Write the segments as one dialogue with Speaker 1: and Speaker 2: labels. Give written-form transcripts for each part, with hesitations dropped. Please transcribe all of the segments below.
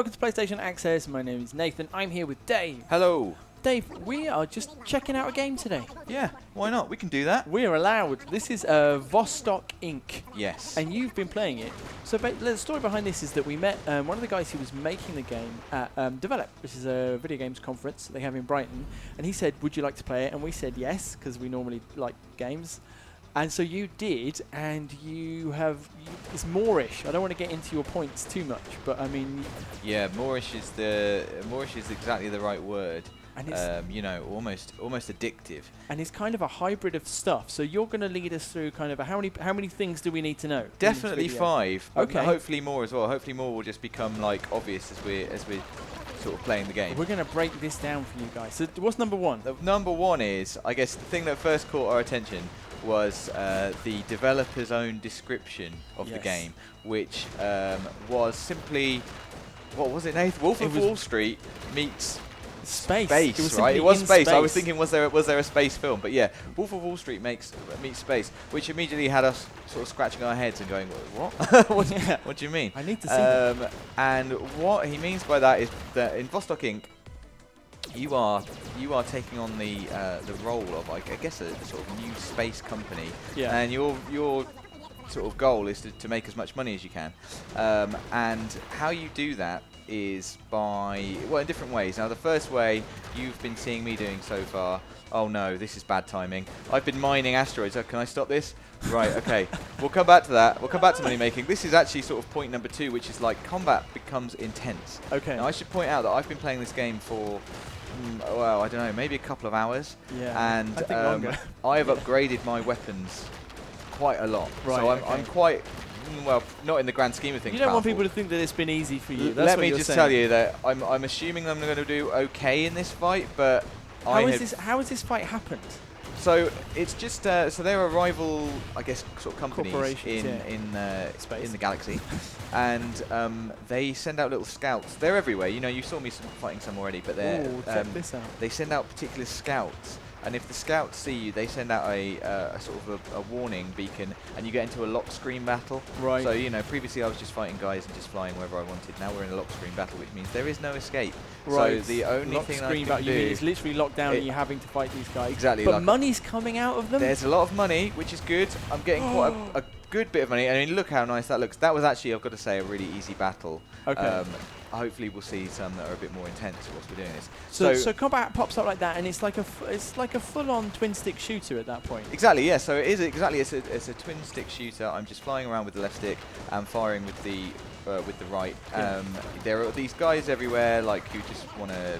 Speaker 1: welcome to PlayStation Access. My name is Nathan. I'm here with Dave.
Speaker 2: Hello.
Speaker 1: Dave, we are just checking out a game today.
Speaker 2: Yeah, why not? We can do that.
Speaker 1: We're allowed. This is Vostok Inc.
Speaker 2: Yes.
Speaker 1: And you've been playing it. So the story behind this is that we met one of the guys who was making the game at Develop, which is a video games conference they have in Brighton. And he said, would you like to play it? And we said yes, because we normally like games. And so you did, and it's moreish. I don't want to get into your points too much, but I mean...
Speaker 2: Yeah, moreish is exactly the right word. And it's you know, almost addictive.
Speaker 1: And it's kind of a hybrid of stuff. So you're going to lead us through kind of how many things do we need to know?
Speaker 2: Definitely 5.
Speaker 1: Okay.
Speaker 2: Hopefully more as well. Hopefully more will just become like obvious as we're sort of playing the game.
Speaker 1: We're going to break this down for you guys. So what's number 1?
Speaker 2: Number 1 is, I guess, the thing that first caught our attention was the developer's own description of the game, which was simply, what was it, Nathan? Wolf of Wall Street meets
Speaker 1: space.
Speaker 2: Right? It was space. I was thinking, was there a space film? But yeah, Wolf of Wall Street meets space, which immediately had us sort of scratching our heads and going, what? What do you mean?
Speaker 1: I need to see that.
Speaker 2: And what he means by that is that in Vostok Inc, you are taking on the role of, I guess, a sort of new space company, and your sort of goal is to make as much money as you can, and how you do that is by, well, in different ways. Now, the first way you've been seeing me doing so far. Oh no, this is bad timing. I've been mining asteroids. Can I stop this? Right, okay. We'll come back to that. We'll come back to money making. This is actually sort of point number 2, which is like combat becomes intense.
Speaker 1: Okay.
Speaker 2: Now, I should point out that I've been playing this game for, well, I don't know, maybe a couple of hours.
Speaker 1: Yeah.
Speaker 2: And
Speaker 1: I think longer.
Speaker 2: I have upgraded my weapons quite a lot.
Speaker 1: Right,
Speaker 2: so
Speaker 1: okay.
Speaker 2: I'm quite, well, not in the grand scheme of things.
Speaker 1: You don't want
Speaker 2: powerful.
Speaker 1: people to think that it's been easy for you.
Speaker 2: Let me just tell you that I'm assuming I'm going to do okay in this fight, but
Speaker 1: how has this fight happened?
Speaker 2: So it's just so there are rival, I guess, sort of companies in the galaxy, and they send out little scouts. They're everywhere. You know, you saw me fighting some already, but
Speaker 1: check this out.
Speaker 2: They send out particular scouts. And if the scouts see you, they send out a sort of a warning beacon, and you get into a lock screen battle.
Speaker 1: Right.
Speaker 2: So, you know, previously I was just fighting guys and just flying wherever I wanted. Now we're in a lock screen battle, which means there is no escape.
Speaker 1: Right.
Speaker 2: So the only thing I can do...
Speaker 1: You mean it's literally locked down and you're having to fight these guys.
Speaker 2: Exactly.
Speaker 1: But money's coming out of them?
Speaker 2: There's a lot of money, which is good. I'm getting quite a good bit of money. I mean, look how nice that looks. That was actually, I've got to say, a really easy battle.
Speaker 1: Okay.
Speaker 2: Hopefully we'll see some that are a bit more intense whilst we're doing this.
Speaker 1: So combat pops up like that, and it's like a full-on twin-stick shooter at that point.
Speaker 2: Exactly, yeah. So it is exactly. It's a twin-stick shooter. I'm just flying around with the left stick and firing with the right.
Speaker 1: Yeah.
Speaker 2: There are these guys everywhere, like, who just want to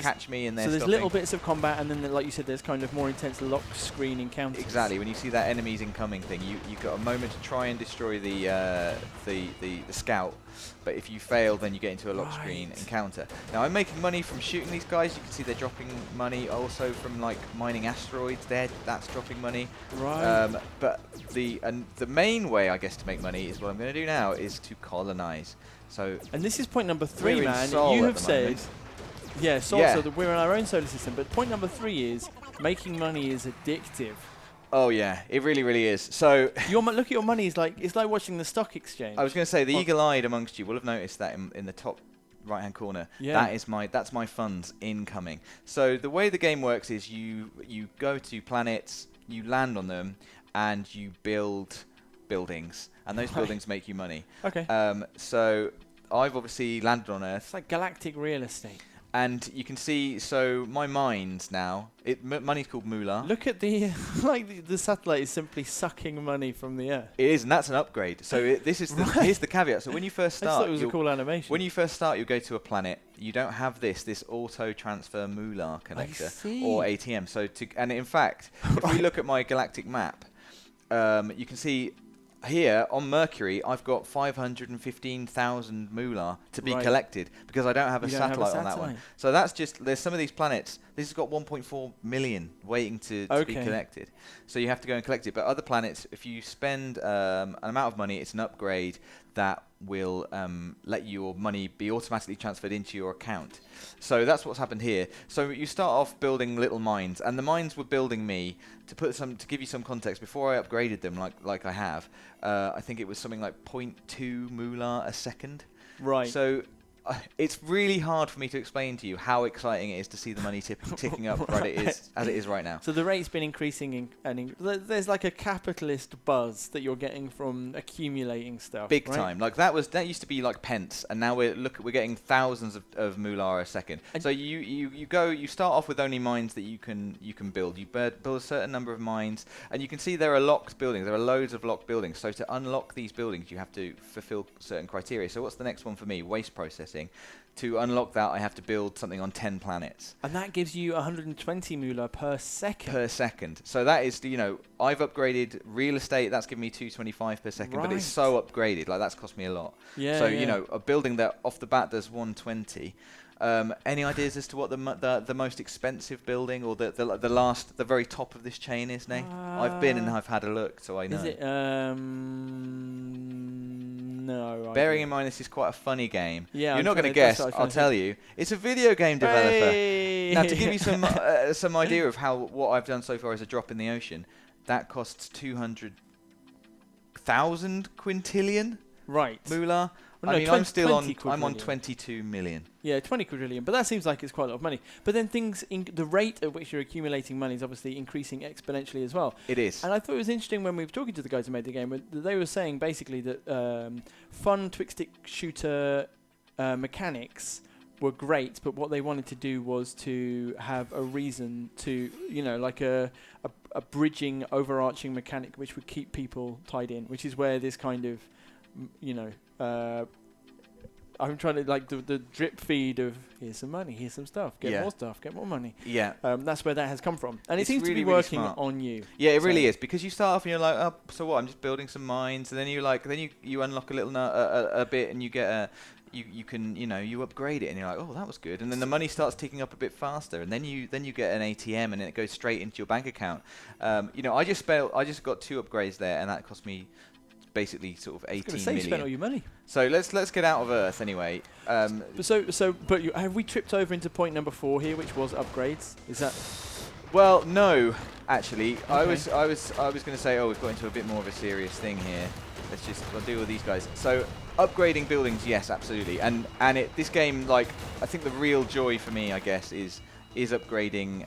Speaker 2: catch me in their.
Speaker 1: So there's little bits of combat, and then, like you said, there's kind of more intense lock screen encounters.
Speaker 2: Exactly. When you see that enemies incoming thing, you've got a moment to try and destroy the scout. But if you fail, then you get into a lock screen encounter. Now, I'm making money from shooting these guys. You can see they're dropping money. Also from like mining asteroids, that's dropping money.
Speaker 1: Right.
Speaker 2: But the main way, I guess, to make money is what I'm going to do now is to colonize. So.
Speaker 1: And this is point number 3, man.
Speaker 2: Sol
Speaker 1: you have said.
Speaker 2: Moment.
Speaker 1: Yeah, so that we're in our own solar system. But point number 3 is making money is addictive.
Speaker 2: Oh yeah, it really, really is. So
Speaker 1: look at your money. It's like watching the stock exchange.
Speaker 2: I was going to say the eagle-eyed amongst you will have noticed that in the top right-hand corner. Yeah. That's my funds incoming. So the way the game works is you go to planets, you land on them, and you build buildings, and those buildings make you money.
Speaker 1: Okay.
Speaker 2: So I've obviously landed on Earth.
Speaker 1: It's like galactic real estate.
Speaker 2: And you can see, so my mines now, money's called moolah.
Speaker 1: Look at the satellite is simply sucking money from the Earth.
Speaker 2: It is, and that's an upgrade. So here's the caveat. So when you first start,
Speaker 1: I thought it was a cool animation.
Speaker 2: When you first start, you'll go to a planet. You don't have this auto transfer moolah connector or ATM. So and in fact, if we look at my galactic map, you can see. Here on Mercury, I've got 515,000 moolah to be collected because I don't have a satellite on that one. So that's just, there's some of these planets, this has got 1.4 million waiting to be collected. So you have to go and collect it. But other planets, if you spend an amount of money, it's an upgrade that will let your money be automatically transferred into your account. So that's what's happened here. So you start off building little mines, and the mines were building me to give you some context. Before I upgraded them, like I have, I think it was something like 0.2 moolah a second.
Speaker 1: Right.
Speaker 2: So it's really hard for me to explain to you how exciting it is to see the money ticking up as it is right now.
Speaker 1: So the rate's been increasing, there's like a capitalist buzz that you're getting from accumulating stuff.
Speaker 2: Big
Speaker 1: right?
Speaker 2: time. Like that used to be like pence, and now we're getting thousands of moolah a second. And so you start off with only mines that you can build. You build a certain number of mines, and you can see there are locked buildings. There are loads of locked buildings. So to unlock these buildings, you have to fulfill certain criteria. So what's the next one for me? Waste processing. To unlock that, I have to build something on 10 planets.
Speaker 1: And that gives you 120 moolah per second.
Speaker 2: So that is, I've upgraded real estate. That's given me 225 per second, but it's so upgraded. Like, that's cost me a lot.
Speaker 1: Yeah.
Speaker 2: So, a building that off the bat does 120. Any ideas as to what the most expensive building or the very top of this chain is, Nate? I've been and I've had a look, so I know.
Speaker 1: Is it? No.
Speaker 2: Bearing in mind this is quite a funny game.
Speaker 1: Yeah,
Speaker 2: you're not going to guess. I'll tell you. It's a video game developer.
Speaker 1: Hey!
Speaker 2: Now, to give you some idea of what I've done so far as a drop in the ocean, that costs 200,000 quintillion.
Speaker 1: Right.
Speaker 2: Moolah.
Speaker 1: Well, no,
Speaker 2: I'm on 22 million.
Speaker 1: Yeah, 20 quadrillion, but that seems like it's quite a lot of money. But then the rate at which you're accumulating money is obviously increasing exponentially as well.
Speaker 2: It is.
Speaker 1: And I thought it was interesting when we were talking to the guys who made the game, they were saying basically that fun twig-stick shooter mechanics were great, but what they wanted to do was to have a reason to, like a bridging, overarching mechanic which would keep people tied in, which is where this kind of, I'm trying to like the drip feed of here's some money, here's some stuff, get more stuff, get more money.
Speaker 2: Yeah.
Speaker 1: That's where that has come from, and it seems
Speaker 2: really,
Speaker 1: to be working on you.
Speaker 2: Yeah, it really is, because you start off and you're like, oh, so what? I'm just building some mines, and then you unlock a little a bit, and you get you upgrade it, and you're like, oh, that was good, and then the money starts ticking up a bit faster, and then you get an ATM, and then it goes straight into your bank account. I just got 2 upgrades there, and that cost me basically sort of 18 million.
Speaker 1: You spent all your money.
Speaker 2: So let's get out of Earth anyway.
Speaker 1: But have we tripped over into point number 4 here, which was upgrades? Is that?
Speaker 2: Well, no, actually. Okay. I was going to say, we've got into a bit more of a serious thing here. I'll deal with these guys. So upgrading buildings, yes, absolutely. And this game, like, I think the real joy for me, I guess, is upgrading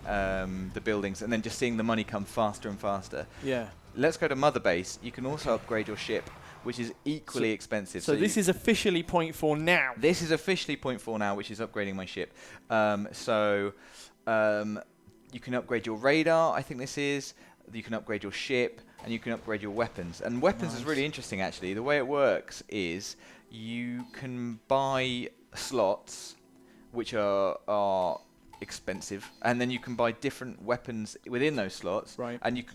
Speaker 2: the buildings and then just seeing the money come faster and faster.
Speaker 1: Yeah.
Speaker 2: Let's go to Mother Base. You can also upgrade your ship, which is equally expensive.
Speaker 1: So this is officially point 4 now.
Speaker 2: This is officially point 4 now, which is upgrading my ship. You can upgrade your radar, I think this is. You can upgrade your ship, and you can upgrade your weapons. And weapons is really interesting, actually. The way it works is you can buy slots, which are expensive, and then you can buy different weapons within those slots.
Speaker 1: Right.
Speaker 2: And you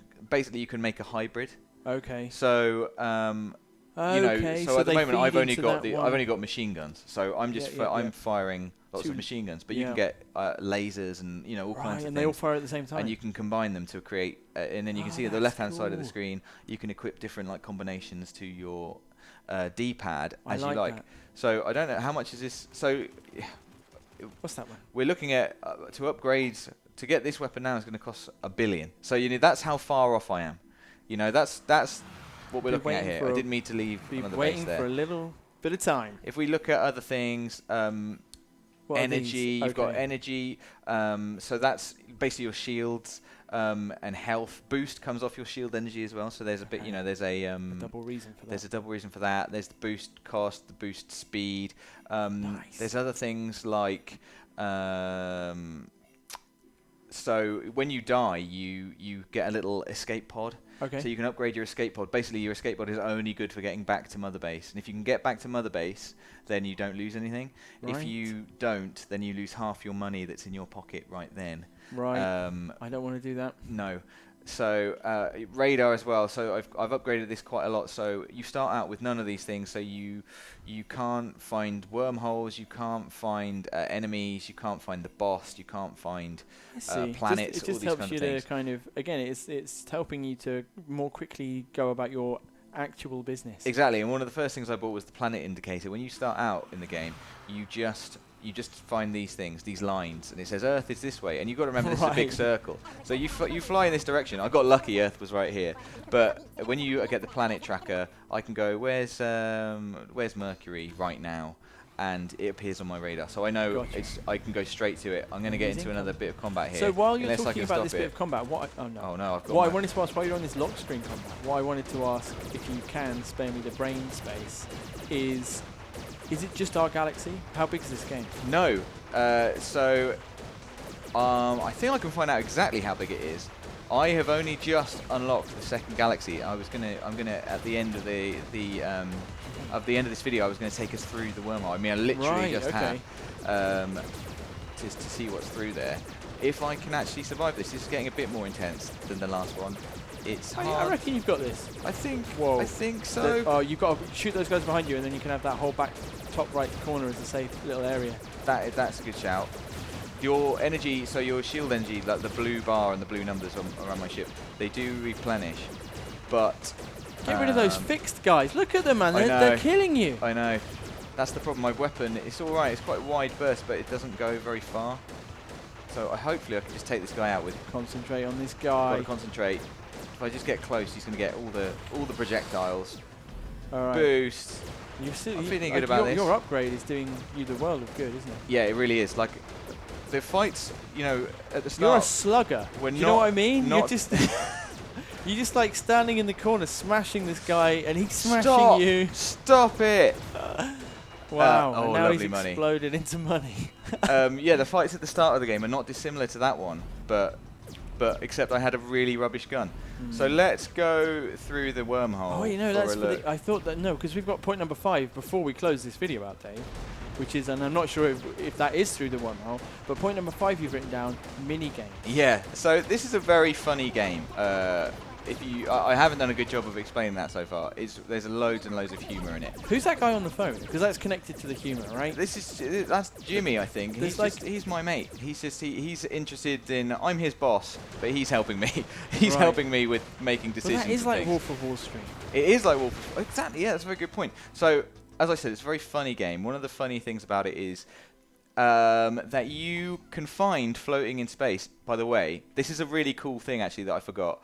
Speaker 2: can make a hybrid.
Speaker 1: Okay.
Speaker 2: So so at the moment I've only got machine guns. So I'm just I'm firing lots of machine guns, but you can get lasers and all kinds of things.
Speaker 1: And they all fire at the same time.
Speaker 2: And you can combine them to create, and then you can see at the left-hand side of the screen, you can equip different combinations to your D-pad as you like. That. So I don't know how much is this. So
Speaker 1: what's that one?
Speaker 2: We're looking at to upgrade to get this weapon now is going to cost $1 billion. So that's how far off I am. That's what we're looking at here. I didn't mean to leave another base there.
Speaker 1: Waiting for a little bit of time.
Speaker 2: If we look at other things, energy, you've got energy. So that's basically your shields and health. Boost comes off your shield energy as well. So there's a bit, there's a
Speaker 1: double reason for that.
Speaker 2: There's a double reason for that. There's the boost cost, the boost speed.
Speaker 1: Nice.
Speaker 2: There's other things like. So when you die, you get a little escape pod.
Speaker 1: Okay.
Speaker 2: So you can upgrade your escape pod. Basically, your escape pod is only good for getting back to Mother Base. And if you can get back to Mother Base, then you don't lose anything.
Speaker 1: Right.
Speaker 2: If you don't, then you lose half your money that's in your pocket right then.
Speaker 1: Right. I don't want to do that.
Speaker 2: No. So radar as well. So I've upgraded this quite a lot. So you start out with none of these things. So you can't find wormholes. You can't find enemies. You can't find the boss. You can't find planets.
Speaker 1: It just helps you to kind of, again, it's helping you to more quickly go about your actual business.
Speaker 2: Exactly. And one of the first things I bought was the planet indicator. When you start out in the game, you just find these things, these lines, and it says Earth is this way, and you've got to remember this is a big circle. So you fly in this direction. I got lucky, Earth was right here. But when you get the planet tracker, I can go, where's Mercury right now? and it appears on my radar. So I know I can go straight to it. I'm going to get into another bit of combat here.
Speaker 1: So while you're talking about this bit of combat, oh no,
Speaker 2: I've got
Speaker 1: what I wanted to ask while you're on this lock screen combat, what I wanted to ask, if you can spare me the brain space, is it just our galaxy? How big is this game?
Speaker 2: No. I think I can find out exactly how big it is. I have only just unlocked the second galaxy. I'm gonna at the end of this video, I was gonna take us through the wormhole. I mean, I literally have to see what's through there. If I can actually survive this is getting a bit more intense than the last one. It's hard.
Speaker 1: I reckon you've got this.
Speaker 2: I think so.
Speaker 1: You've got to shoot those guys behind you, and then you can have that whole back top right corner as a safe little area.
Speaker 2: That's a good shout. Your energy, so your shield energy, like the blue bar and the blue numbers around my ship, they do replenish, but...
Speaker 1: Get rid of those fixed guys. Look at them, man. They're killing you.
Speaker 2: I know. That's the problem. My weapon, it's all right. It's quite a wide burst, but it doesn't go very far. So hopefully I can just take this guy out with...
Speaker 1: Concentrate on this guy.
Speaker 2: Gotta concentrate. If I just get close, he's going to get all the projectiles.
Speaker 1: All right.
Speaker 2: Boost.
Speaker 1: I'm
Speaker 2: feeling good about this.
Speaker 1: Your upgrade is doing you the world of good, isn't it?
Speaker 2: Yeah, it really is. Like... The fights, at the start...
Speaker 1: You're a slugger. Do you know what I mean? You're just... You're just like standing in the corner smashing this guy and he's smashing you.
Speaker 2: Stop it!
Speaker 1: Wow, and now he's
Speaker 2: money.
Speaker 1: Exploded into money.
Speaker 2: Yeah, the fights at the start of the game are not dissimilar to that one, but except I had a really rubbish gun. So let's go through the wormhole.
Speaker 1: Oh, that's I thought that, no, because we've got point number 5 before we close this video out, Dave. Which is, and I'm not sure if that is through the wormhole, but point number 5 you've written down, mini game.
Speaker 2: Yeah, so this is a very funny game. I haven't done a good job of explaining that so far. There's loads and loads of humour in it.
Speaker 1: Who's that guy on the phone? Because that's connected to the humour, right?
Speaker 2: That's Jimmy, I think. He's my mate. He's interested in. I'm his boss, but he's helping me. He's helping me with making decisions.
Speaker 1: Well, that is like Wolf of Wall Street.
Speaker 2: It is like Wolf. Exactly. Yeah, that's a very good point. So, as I said, it's a very funny game. One of the funny things about it is that you can find floating in space. By the way, this is a really cool thing actually that I forgot.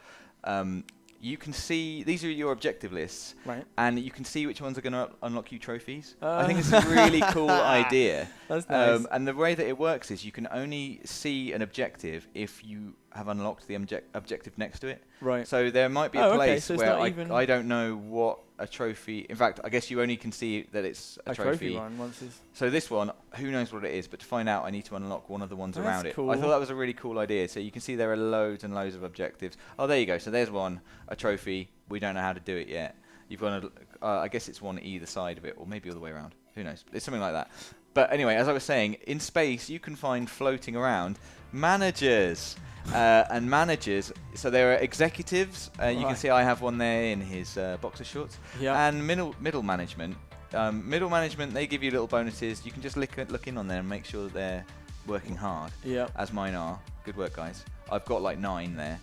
Speaker 2: You can see, these are your objective lists,
Speaker 1: right?
Speaker 2: And you can see which ones are going to unlock you trophies. I think it's a really cool idea.
Speaker 1: That's nice.
Speaker 2: And the way that it works is you can only see an objective if you have unlocked the objective next to it.
Speaker 1: Right.
Speaker 2: So there might be a place
Speaker 1: so
Speaker 2: where I don't know what a trophy... In fact, I guess you only can see that it's a trophy.
Speaker 1: One once is
Speaker 2: so this one, who knows what it is, but to find out I need to unlock one of the ones around it.
Speaker 1: Cool.
Speaker 2: I thought that was a really cool idea. So you can see there are loads and loads of objectives. Oh, there you go. So there's one, a trophy. We don't know how to do it yet. You've got to... I guess it's one either side of it, or maybe all the way around. Who knows? It's something like that. But anyway, as I was saying, in space you can find floating around managers. And managers, so there are executives. You can see I have one there in his boxer shorts.
Speaker 1: Yep.
Speaker 2: And middle management. Middle management, they give you little bonuses. You can just look in on them and make sure that they're working hard.
Speaker 1: Yep.
Speaker 2: As mine are. Good work, guys. I've got like 9 there.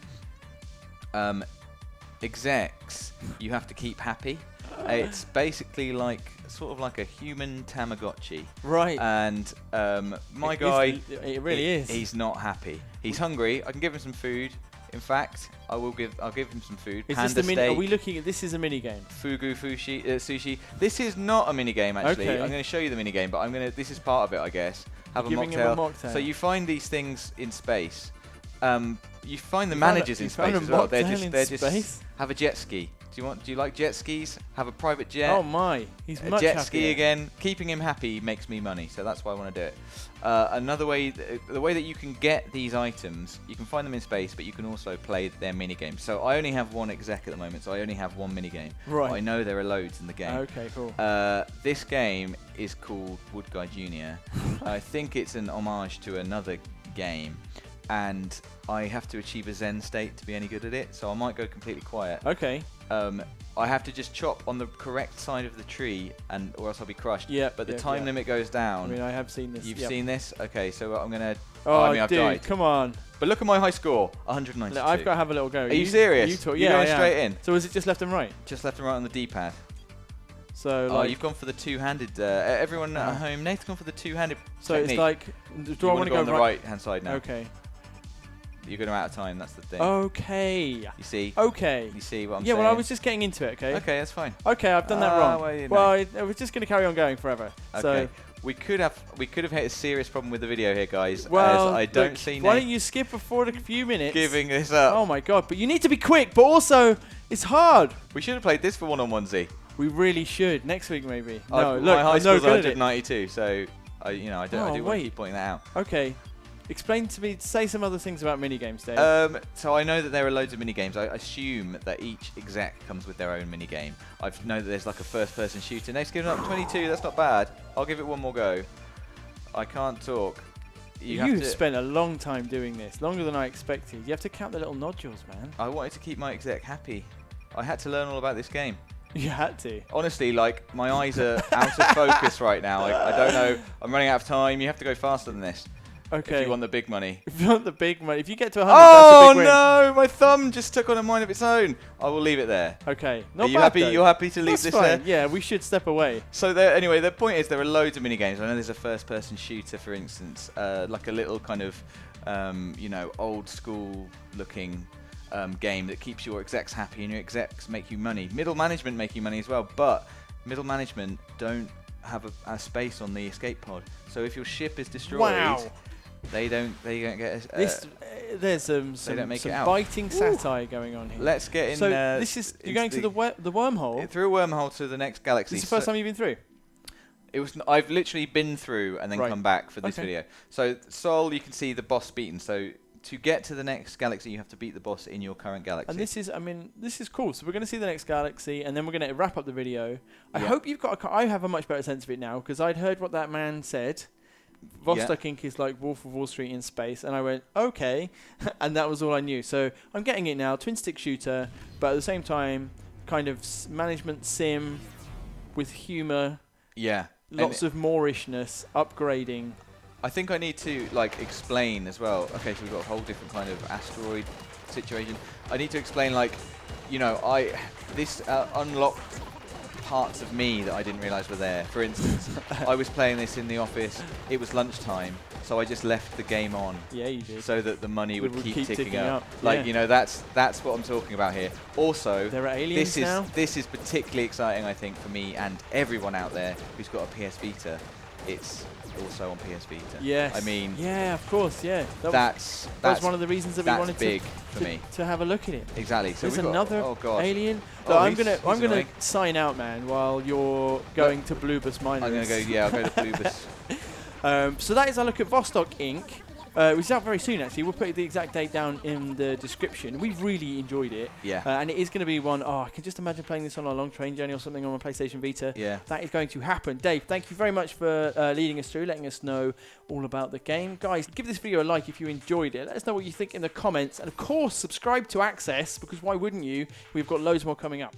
Speaker 2: Execs, you have to keep happy. It's basically sort of like a human Tamagotchi.
Speaker 1: Right.
Speaker 2: And my guy...
Speaker 1: It really is.
Speaker 2: He's not happy. He's hungry. I can give him some food. In fact, I'll give him some food.
Speaker 1: Is
Speaker 2: Panda
Speaker 1: this the
Speaker 2: steak.
Speaker 1: Are we looking at... This is a mini game.
Speaker 2: Sushi. This is not a mini game, actually.
Speaker 1: Okay.
Speaker 2: I'm going to show you the mini game, but this is part of it, I guess. Have a
Speaker 1: Giving him a mocktail.
Speaker 2: So you find these things in space. You find the managers in space as well. They're just have a jet ski. Do you like jet skis? Have a private jet.
Speaker 1: Oh my, he's much
Speaker 2: jet
Speaker 1: happier.
Speaker 2: ski again. Keeping him happy makes me money, so that's why I want to do it. Another way, the way that you can get these items, you can find them in space, but you can also play their mini games. So I only have one exec at the moment, so I only have one mini game.
Speaker 1: Right.
Speaker 2: But I know there are loads in the game.
Speaker 1: Okay, cool.
Speaker 2: This game is called Wood Guy Jr. I think it's an homage to another game, and I have to achieve a Zen state to be any good at it, so I might go completely quiet.
Speaker 1: Okay.
Speaker 2: I have to just chop on the correct side of the tree, or else I'll be crushed.
Speaker 1: Yeah.
Speaker 2: But the time limit goes down.
Speaker 1: I mean, I have seen this.
Speaker 2: You've seen this? Okay, so I'm gonna.
Speaker 1: Oh,
Speaker 2: I mean, I've
Speaker 1: dude,
Speaker 2: died.
Speaker 1: come on.
Speaker 2: But look at my high score, 192.
Speaker 1: Look, I've got to have a little go.
Speaker 2: Are you serious?
Speaker 1: You talk.
Speaker 2: You're
Speaker 1: Yeah,
Speaker 2: going straight in.
Speaker 1: So is it just left and right?
Speaker 2: Just left and right on the D-pad.
Speaker 1: So
Speaker 2: you've gone for the two-handed. Everyone at home, Nate's gone for the two-handed.
Speaker 1: So
Speaker 2: technique.
Speaker 1: it's like, do I want to go
Speaker 2: on the right-hand side now?
Speaker 1: Okay.
Speaker 2: You're going to out of time. That's the thing.
Speaker 1: Okay.
Speaker 2: You see?
Speaker 1: Okay.
Speaker 2: You see what I'm saying?
Speaker 1: Yeah, well, I was just getting into it, okay?
Speaker 2: Okay, that's fine.
Speaker 1: Okay, I've done that wrong.
Speaker 2: Well, you know.
Speaker 1: Well, I was just going to carry on going forever.
Speaker 2: Okay. We could have hit a serious problem with the video here, guys.
Speaker 1: Well,
Speaker 2: as I don't see
Speaker 1: why
Speaker 2: Nate
Speaker 1: don't you skip for a few minutes?
Speaker 2: giving this up.
Speaker 1: Oh my god! But you need to be quick. But also, it's hard.
Speaker 2: We should have played this for one-on-one, Z.
Speaker 1: We really should. Next week, maybe. No, look,
Speaker 2: my high
Speaker 1: I know
Speaker 2: score's
Speaker 1: good at it.
Speaker 2: 192, so I do want to keep pointing that out.
Speaker 1: Okay. Explain to me, say some other things about minigames, Dave.
Speaker 2: So I know that there are loads of minigames. I assume that each exec comes with their own minigame. I know that there's like a first-person shooter. Nate's giving up 22. That's not bad. I'll give it one more go. I can't talk.
Speaker 1: You've spent a long time doing this, longer than I expected. You have to count the little nodules, man.
Speaker 2: I wanted to keep my exec happy. I had to learn all about this game.
Speaker 1: You had to.
Speaker 2: Honestly, like, my eyes are out of focus right now. I don't know. I'm running out of time. You have to go faster than this.
Speaker 1: Okay.
Speaker 2: If you want the big money.
Speaker 1: If you want the big money. If you get to 100, that's a big win.
Speaker 2: Oh, no! My thumb just took on a mind of its own. I will leave it there.
Speaker 1: Okay.
Speaker 2: Are you happy? You're happy to leave this there?
Speaker 1: Yeah, we should step away.
Speaker 2: So anyway, the point is there are loads of minigames. I know there's a first-person shooter, for instance, like a little kind of, old school-looking game that keeps your execs happy and your execs make you money. Middle management make you money as well, but middle management don't have a space on the escape pod. So if your ship is destroyed, they don't get
Speaker 1: there's some biting satire going on here.
Speaker 2: Let's get in.
Speaker 1: So you're going to the wormhole.
Speaker 2: Through a wormhole to the next galaxy.
Speaker 1: This is the first time you've been through.
Speaker 2: I've literally been through and then come back for this video. So Sol, you can see the boss beaten. So to get to the next galaxy, you have to beat the boss in your current galaxy.
Speaker 1: And this is cool. So we're going to see the next galaxy, and then we're going to wrap up the video. I hope you've got. I have a much better sense of it now because I'd heard what that man said. Vostok Inc. is like Wolf of Wall Street in space, and I went, okay, and that was all I knew. So I'm getting it now, twin stick shooter, but at the same time, kind of management sim with humor.
Speaker 2: Yeah.
Speaker 1: Lots of moorishness, upgrading.
Speaker 2: I think I need to explain as well. Okay, so we've got a whole different kind of asteroid situation. I need to explain this unlocked parts of me that I didn't realise were there. For instance, I was playing this in the office. It was lunchtime, so I just left the game on.
Speaker 1: Yeah, you did.
Speaker 2: So that the money would keep ticking up.
Speaker 1: Yeah.
Speaker 2: That's what I'm talking about here. Also,
Speaker 1: there are aliens now.
Speaker 2: This is particularly exciting, I think, for me and everyone out there who's got a PS Vita. It's also on PS Vita.
Speaker 1: Yes.
Speaker 2: I mean.
Speaker 1: Yeah, of course. Yeah.
Speaker 2: That's
Speaker 1: one of the reasons that we wanted to have a look at it.
Speaker 2: Exactly. So
Speaker 1: there's another alien.
Speaker 2: Oh,
Speaker 1: I'm gonna sign out, man, while you're going to Bluebus Miners.
Speaker 2: I'm gonna go. Yeah, I'll go to Bluebus.
Speaker 1: So that is our look at Vostok Inc. Which is out very soon, actually. We'll put the exact date down in the description. We've really enjoyed it.
Speaker 2: Yeah.
Speaker 1: And it is going to be one, I can just imagine playing this on a long train journey or something on my PlayStation Vita.
Speaker 2: Yeah.
Speaker 1: That is going to happen. Dave, thank you very much for leading us through, letting us know all about the game. Guys, give this video a like if you enjoyed it. Let us know what you think in the comments. And, of course, subscribe to Access, because why wouldn't you? We've got loads more coming up.